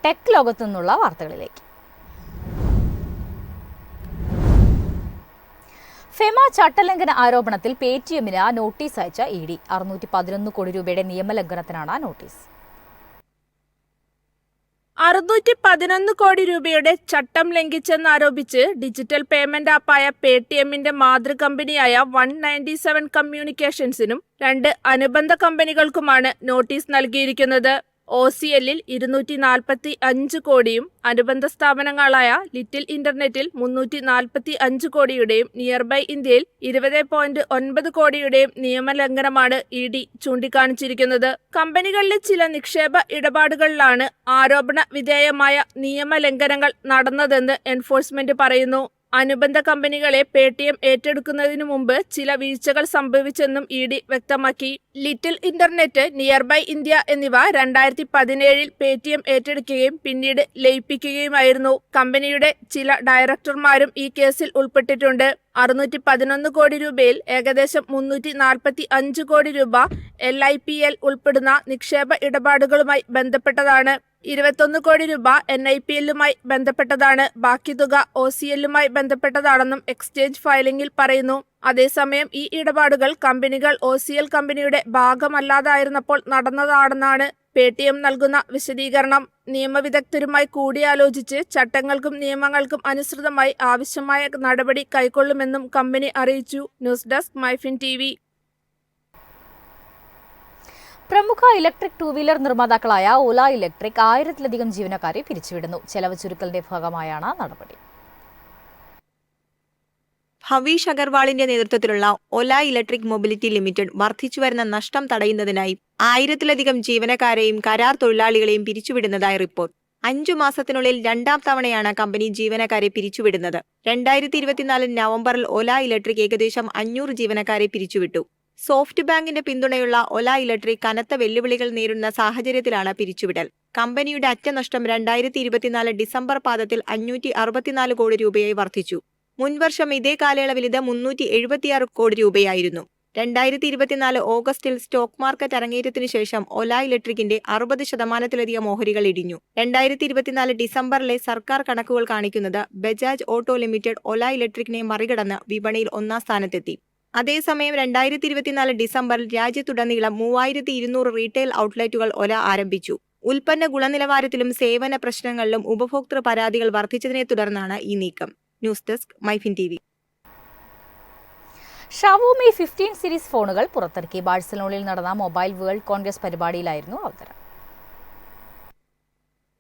Tech ലോകത്തു നിന്നുള്ള വാർത്തകളിലേക്ക്. ഫെമ ചട്ടലംഘന ആരോപണത്തിൽ പേടിഎമ്മിന് നോട്ടീസ് അയച്ച ഇഡി. 611 കോടി രൂപയുടെ നിയമലംഘനത്തിനാണ് നോട്ടീസ്. 611 കോടി രൂപയുടെ ചട്ടം ലംഘിച്ചെന്നാരോപിച്ച് ഡിജിറ്റൽ പേയ്മെന്റ് ആപ്പായ പേടിഎമ്മിന്റെ മാതൃകമ്പനിയായ 197 കമ്മ്യൂണിക്കേഷൻസിനും 2 അനുബന്ധ കമ്പനികൾക്കുമാണ് നോട്ടീസ് നൽകിയിരിക്കുന്നത്. OCLൽ 245 കോടിയും അനുബന്ധ സ്ഥാപനങ്ങളായ ലിറ്റിൽ ഇന്റർനെറ്റിൽ 345 കോടിയുടെയും നിയർബൈ ഇന്ത്യയിൽ 20.9 കോടിയുടെയും നിയമലംഘനമാണ് ഇഡി ചൂണ്ടിക്കാണിച്ചിരിക്കുന്നത്. കമ്പനികളിലെ ചില നിക്ഷേപ ഇടപാടുകളിലാണ് ആരോപണ വിധേയമായ നിയമലംഘനങ്ങൾ നടന്നതെന്ന് എൻഫോഴ്സ്മെന്റ് പറയുന്നു. അനുബന്ധ കമ്പനികളെ പേടിഎം ഏറ്റെടുക്കുന്നതിനു മുമ്പ് ചില വീഴ്ചകൾ സംഭവിച്ചെന്നും ഇഡി വ്യക്തമാക്കി. ലിറ്റിൽ ഇന്റർനെറ്റ്, നിയർബൈ ഇന്ത്യ എന്നിവ 2017 പേടിഎം ഏറ്റെടുക്കുകയും പിന്നീട് ലയിപ്പിക്കുകയുമായിരുന്നു. കമ്പനിയുടെ ചില ഡയറക്ടർമാരും ഈ കേസിൽ ഉൾപ്പെട്ടിട്ടുണ്ട്. 611 കോടി രൂപയിൽ ഏകദേശം 345 കോടി രൂപ LIPL ഉൾപ്പെടുന്ന നിക്ഷേപ ഇടപാടുകളുമായി ബന്ധപ്പെട്ടതാണ്. 21 കോടി രൂപ NIPLുമായി ബന്ധപ്പെട്ടതാണ്. ബാക്കി തുക OCLുമായി ബന്ധപ്പെട്ടതാണെന്നും എക്സ്ചേഞ്ച് ഫയലിംഗിൽ പറയുന്നു. അതേസമയം ഈ ഇടപാടുകൾ കമ്പനികൾ OCL കമ്പനിയുടെ ഭാഗമല്ലാതായിരുന്നപ്പോൾ നടന്നതാണെന്നാണ് പേടിഎം നൽകുന്ന വിശദീകരണം. നിയമവിദഗ്ധരുമായി കൂടിയാലോചിച്ച് ചട്ടങ്ങൾക്കും നിയമങ്ങൾക്കും അനുസൃതമായി ആവശ്യമായ നടപടി കൈക്കൊള്ളുമെന്നും കമ്പനി അറിയിച്ചു. News desk MyFin TV. പ്രമുഖ ഇലക്ട്രിക് 2-വീലർ നിർമ്മാതാക്കളായ ഓല ഇലക്ട്രിക് 1000-ലധികം ജീവനക്കാരെ പിരിച്ചുവിടുന്നു. ചെലവ് ചുരുക്കലിന്റെ ഭാഗമായാണ് നടപടി. ഭവീഷ് അഗർവാളിന്റെ നേതൃത്വത്തിലുള്ള ഓല ഇലക്ട്രിക് മൊബിലിറ്റി ലിമിറ്റഡ് വർദ്ധിച്ചുവരുന്ന നഷ്ടം തടയുന്നതിനായി 1000-ലധികം ജീവനക്കാരെയും കരാർ തൊഴിലാളികളെയും പിരിച്ചുവിടുന്നതായി റിപ്പോർട്ട്. 5 മാസത്തിനുള്ളിൽ 2ാം തവണയാണ് കമ്പനി ജീവനക്കാരെ പിരിച്ചുവിടുന്നത്. 2024 നവംബറിൽ ഓല ഇലക്ട്രിക് ഏകദേശം 500 ജീവനക്കാരെ പിരിച്ചുവിട്ടു. സോഫ്റ്റ് ബാങ്കിന്റെ പിന്തുണയുള്ള ഓല ഇലക്ട്രിക് കനത്ത വെല്ലുവിളികൾ നേരിടുന്ന സാഹചര്യത്തിലാണ് പിരിച്ചുവിടൽ. കമ്പനിയുടെ അറ്റനഷ്ടം 2024 ഡിസംബർ പാദത്തിൽ 564 കോടി രൂപയായി വർദ്ധിച്ചു. മുൻവർഷം ഇതേ കാലയളവിൽ ഇത് 376 കോടി രൂപയായിരുന്നു. 2024 ഓഗസ്റ്റിൽ സ്റ്റോക്ക് മാർക്കറ്റ് അരങ്ങേറ്റത്തിനു ശേഷം ഓല ഇലക്ട്രിക്കിന്റെ 60%-ലധികം ഓഹരികൾ ഇടിഞ്ഞു. 2024 ഡിസംബറിലെ സർക്കാർ കണക്കുകൾ കാണിക്കുന്നത് ബജാജ് ഓട്ടോ ലിമിറ്റഡ് ഓല ഇലക്ട്രിക്കിനെ മറികടന്ന് വിപണിയിൽ 1ാം സ്ഥാനത്തെത്തി. അതേസമയം 2024 ഡിസംബറിൽ രാജ്യത്തുടനീളം 3200 റീറ്റെയിൽ ഔട്ട്ലെറ്റുകൾ ഓല ആരംഭിച്ചു. ഉൽപ്പന്ന ഗുണനിലവാരത്തിലും സേവന പ്രശ്നങ്ങളിലും ഉപഭോക്തൃ പരാതികൾ വർദ്ധിച്ചതിനെ തുടർന്നാണ് ഈ നീക്കം. News desk MyFin TV. Xiaomi 15 series ഫോണുകൾ പുറത്തിറക്കി. ബാഴ്സലോണയിൽ നടന്ന മൊബൈൽ വേൾഡ് കോൺഗ്രസ് പരിപാടിയിലായിരുന്നു അവതരണം.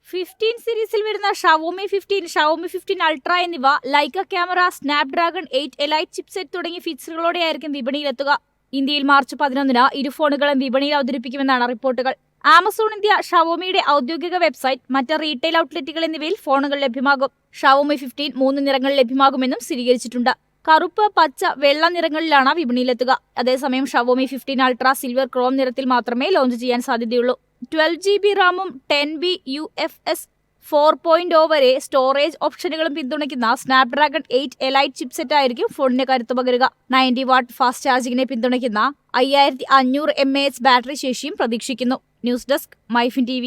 15 സീരീസിൽ വരുന്ന ഷവോമി 15, ഷവോമി 15 അൾട്ര എന്നിവ Lyca camera, Snapdragon 8 elite chipset തുടങ്ങിയ ഫീച്ചറുകളോടെയായിരിക്കും വിപണിയിലെത്തുക. ഇന്ത്യയിൽ മാർച്ച് 11-ന് ഇരു ഫോണുകളും വിപണിയിൽ അവതരിപ്പിക്കുമെന്നാണ് റിപ്പോർട്ടുകൾ. ആമസോൺ ഇന്ത്യ, ഷവോമിയുടെ ഔദ്യോഗിക വെബ്സൈറ്റ്, മറ്റ് റീറ്റെയിൽ ഔട്ട്ലെറ്റുകൾ എന്നിവയിൽ ഫോണുകൾ ലഭ്യമാകും. ഷവോമി 15 3 നിറങ്ങളിൽ ലഭ്യമാകുമെന്നും സ്ഥിരീകരിച്ചിട്ടുണ്ട്. കറുപ്പ്, പച്ച, വെള്ള നിറങ്ങളിലാണ് വിപണിയിലെത്തുക. അതേസമയം ഷവോമി 15 അൾട്ര സിൽവർ ക്രോം നിറത്തിൽ മാത്രമേ ലോഞ്ച് ചെയ്യാൻ സാധ്യതയുള്ളൂ. 12GB റാമും 10B UFS 4.0 വരെ സ്റ്റോറേജ് ഓപ്ഷനുകളും പിന്തുണയ്ക്കുന്ന സ്നാപ്ഡ്രാഗൺ 8 എലൈറ്റ് ചിപ്സെറ്റ് ആയിരിക്കും ഫോണിന് കരുത്ത് പകരുക. 90 വാട്ട് ഫാസ്റ്റ് ചാർജിങ്ങിനെ പിന്തുണയ്ക്കുന്ന 5500 mAh ബാറ്ററി ശേഷിയും പ്രതീക്ഷിക്കുന്നു. News desk MyFin TV.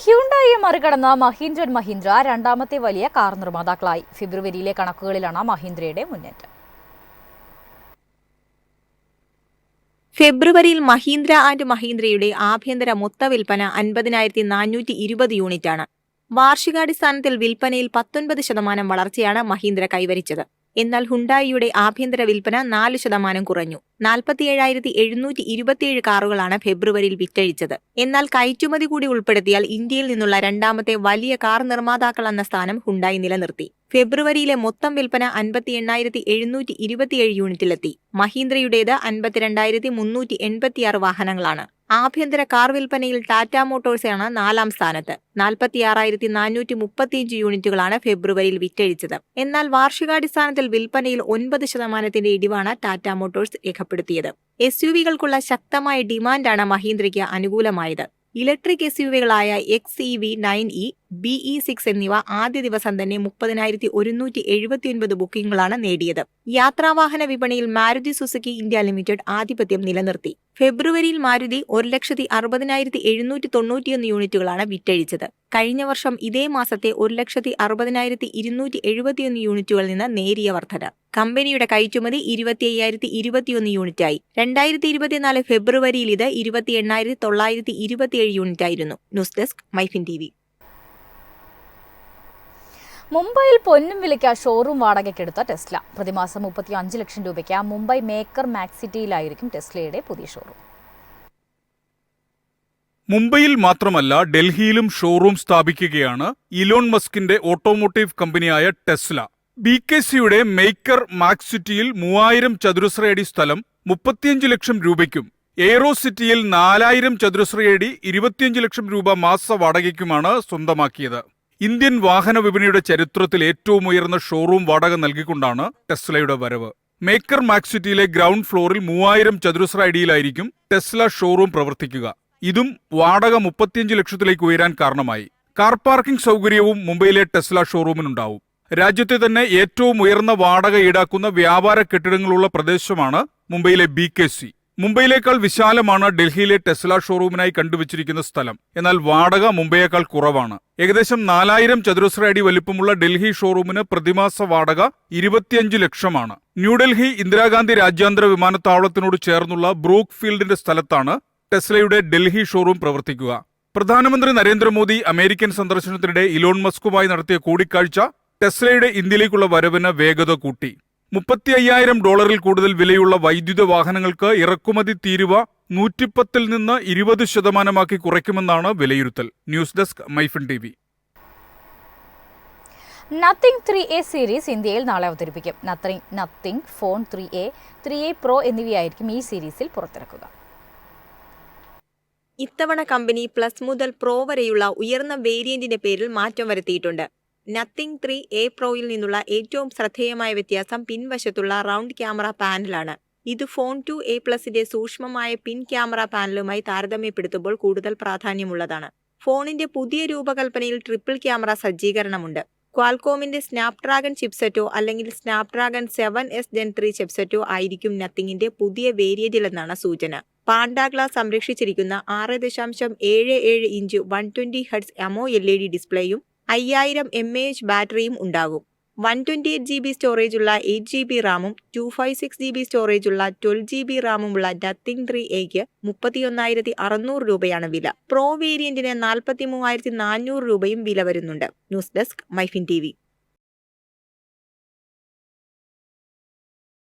ഹ്യുണ്ടായിയെ മറികടന്ന മഹീന്ദ്ര ആൻഡ് മഹീന്ദ്ര 2ാമത്തെ വലിയ കാർ നിർമ്മാതാക്കളായി. ഫെബ്രുവരിയിലെ കണക്കുകളിലാണ് മഹീന്ദ്രയുടെ മുന്നേറ്റം. ഫെബ്രുവരിയിൽ മഹീന്ദ്ര ആൻഡ് മഹീന്ദ്രയുടെ ആഭ്യന്തര മൊത്ത വിൽപ്പന 50,420 യൂണിറ്റാണ്. വാർഷികാടിസ്ഥാനത്തിൽ വിൽപ്പനയിൽ 19% വളർച്ചയാണ് മഹീന്ദ്ര കൈവരിച്ചത്. എന്നാൽ ഹുണ്ടായിയുടെ ആഭ്യന്തര വിൽപ്പന 4% കുറഞ്ഞു. 47,727 കാറുകളാണ് ഫെബ്രുവരിയിൽ വിറ്റഴിച്ചത്. എന്നാൽ കയറ്റുമതി കൂടി ഉൾപ്പെടുത്തിയാൽ ഇന്ത്യയിൽ നിന്നുള്ള 2ാമത്തെ വലിയ കാർ നിർമ്മാതാക്കൾ എന്ന സ്ഥാനം ഹുണ്ടായി നിലനിർത്തി. ഫെബ്രുവരിയിലെ മൊത്തം വിൽപ്പന 58,727 യൂണിറ്റിലെത്തി. മഹീന്ദ്രയുടേത് 52,386 വാഹനങ്ങളാണ്. ആഭ്യന്തര കാർ വിൽപ്പനയിൽ ടാറ്റ മോട്ടോഴ്സാണ് 4ാം സ്ഥാനത്ത്. 46,435 യൂണിറ്റുകളാണ് ഫെബ്രുവരിയിൽ വിറ്റഴിച്ചത്. എന്നാൽ വാർഷികാടിസ്ഥാനത്തിൽ വിൽപ്പനയിൽ 9% ഇടിവാണ് ടാറ്റ മോട്ടോഴ്സ് രേഖപ്പെടുത്തിയത്. SUVകൾക്കുള്ള ശക്തമായ ഡിമാൻഡാണ് മഹീന്ദ്രയ്ക്ക് അനുകൂലമായത്. ഇലക്ട്രിക് SUVകളായ XEV 9e, BE6 എന്നിവ ആദ്യ ദിവസം തന്നെ 30,179 ബുക്കിംഗുകളാണ് നേടിയത്. യാത്രാവാഹന വിപണിയിൽ മാരുതി സുസുക്കി ഇന്ത്യ ലിമിറ്റഡ് ആധിപത്യം നിലനിർത്തി. ഫെബ്രുവരിയിൽ മാരുതി 1,60,791 യൂണിറ്റുകളാണ് വിറ്റഴിച്ചത്. കഴിഞ്ഞ വർഷം ഇതേ മാസത്തെ 1,60,271 യൂണിറ്റുകളിൽ നിന്ന് നേരിയ വർധന. കമ്പനിയുടെ കയറ്റുമതി 25,021 യൂണിറ്റായി. 2024 ഫെബ്രുവരിയിൽ ഇത് 28,927 യൂണിറ്റായിരുന്നു. News desk MyFin TV. മുംബൈയിൽ പൊന്നും വിലയ്ക്ക് ഷോറൂം വാടകയ്ക്കെടുത്ത ടെസ്ല. പ്രതിമാസം 35 ലക്ഷം രൂപയ്ക്ക് മുംബൈ മേക്കർ മാക്സ് സിറ്റിയിലായിരിക്കും ടെസ്ലയുടെ പുതിയ ഷോറൂം. മുംബൈയിൽ മാത്രമല്ല ഡൽഹിയിലും ഷോറൂം സ്ഥാപിക്കുകയാണ് ഇലോൺ മസ്കിന്റെ ഓട്ടോമോട്ടീവ് കമ്പനിയായ ടെസ്ല. BKCയുടെ മേക്കർ മാക്സ് സിറ്റിയിൽ 3000 ചതുരശ്രയടി സ്ഥലം 35 ലക്ഷം രൂപയ്ക്കും എയ്റോ സിറ്റിയിൽ 4000 ചതുരശ്രയടി 25 ലക്ഷം രൂപ മാസ വാടകയ്ക്കുമാണ് സ്വന്തമാക്കിയത്. ഇന്ത്യൻ വാഹന വിപണിയുടെ ചരിത്രത്തിൽ ഏറ്റവും ഉയർന്ന ഷോറൂം വാടക നൽകിക്കൊണ്ടാണ് ടെസ്ലയുടെ വരവ്. മേക്കർ മാക്സ് സിറ്റിയിലെ ഗ്രൗണ്ട് ഫ്ലോറിൽ 3000 ചതുരശ്ര അടിയിലായിരിക്കും ടെസ്ല ഷോറൂം പ്രവർത്തിക്കുക. ഇതും വാടക 35 ലക്ഷത്തിലേക്ക് ഉയരാൻ കാരണമായി. കാർ പാർക്കിംഗ് സൗകര്യവും മുംബൈയിലെ ടെസ്ല ഷോറൂമിനുണ്ടാവും. രാജ്യത്തെ തന്നെ ഏറ്റവും ഉയർന്ന വാടക ഈടാക്കുന്ന വ്യാപാര കെട്ടിടങ്ങളുള്ള പ്രദേശമാണ് മുംബൈയിലെ BKC. മുംബൈയിലേക്കാൾ വിശാലമാണ് ഡൽഹിയിലെ ടെസ്ല ഷോറൂമിനായി കണ്ടുവച്ചിരിക്കുന്ന സ്ഥലം. എന്നാൽ വാടക മുംബൈയേക്കാൾ കുറവാണ്. ഏകദേശം 4000 ചതുരശ്ര അടി വലിപ്പമുള്ള ഡൽഹി ഷോറൂമിന് പ്രതിമാസ വാടക 25 ലക്ഷമാണ്. ന്യൂഡൽഹി ഇന്ദിരാഗാന്ധി രാജ്യാന്തര വിമാനത്താവളത്തിനോട് ചേർന്നുള്ള ബ്രൂക്ക് ഫീൽഡിന്റെ സ്ഥലത്താണ് ടെസ്ലയുടെ ഡൽഹി ഷോറൂം പ്രവർത്തിക്കുക. പ്രധാനമന്ത്രി നരേന്ദ്രമോദി അമേരിക്കൻ സന്ദർശനത്തിനിടെ ഇലോൺ മസ്കുമായി നടത്തിയ കൂടിക്കാഴ്ച ടെസ്ലയുടെ ഇന്ത്യയിലേക്കുള്ള വരവിന് വേഗത കൂട്ടി. $35,000 കൂടുതൽ വിലയുള്ള വൈദ്യുത വാഹനങ്ങൾക്ക് ഇറക്കുമതി തീരുവ 110 നിന്ന് 20% കുറയ്ക്കുമെന്നാണ് വിലയിരുത്തൽ. News desk MyFin TV. Nothing 3A series ഇന്ത്യയിൽ നാളെ അവതരിപ്പിക്കും. Nothing phone 3A, 3A Pro എന്നിവയായിരിക്കും ഈ സീരീസിൽ പുറത്തിറക്കുക. ഇത്തവണ കമ്പനി പ്ലസ് മുതൽ പ്രോ വരെയുള്ള ഉയർന്ന വേരിയന്റിന്റെ പേരിൽ മാറ്റം വരുത്തിയിട്ടുണ്ട്. നത്തിങ് 3A Proയിൽ നിന്നുള്ള ഏറ്റവും ശ്രദ്ധേയമായ വ്യത്യാസം പിൻവശത്തുള്ള റൗണ്ട് ക്യാമറ പാനലാണ്. ഇത് ഫോൺ 2A+ന്റെ സൂക്ഷ്മമായ പിൻ ക്യാമറ പാനലുമായി താരതമ്യപ്പെടുത്തുമ്പോൾ കൂടുതൽ പ്രാധാന്യമുള്ളതാണ്. ഫോണിന്റെ പുതിയ രൂപകൽപ്പനയിൽ ട്രിപ്പിൾ ക്യാമറ സജ്ജീകരണമുണ്ട്. ക്വാൽകോമിന്റെ സ്നാപ്ഡ്രാഗൺ ചിപ്സെറ്റോ അല്ലെങ്കിൽ സ്നാപ്ഡ്രാഗൺ 7S Gen 3 ചിപ്സെറ്റോ ആയിരിക്കും നത്തിങ്ങിന്റെ പുതിയ വേരിയന്റിലെന്നാണ് സൂചന. പാണ്ട ഗ്ലാസ് സംരക്ഷിച്ചിരിക്കുന്ന 6.77 ഇഞ്ച് 120 Hz AMOLED ഡിസ്പ്ലേയും 5000 mAh ബാറ്ററിയും ഉണ്ടാകും. 128 GB സ്റ്റോറേജുള്ള 8 GB റാമും 256 GB സ്റ്റോറേജുള്ള 12 GB റാമുമുള്ള നത്തിങ് 3Aക്ക് 31,600 രൂപയാണ് വില. പ്രോ വേരിയന്റിന് 43,400 രൂപയും വില വരുന്നുണ്ട്. News desk MyFin TV.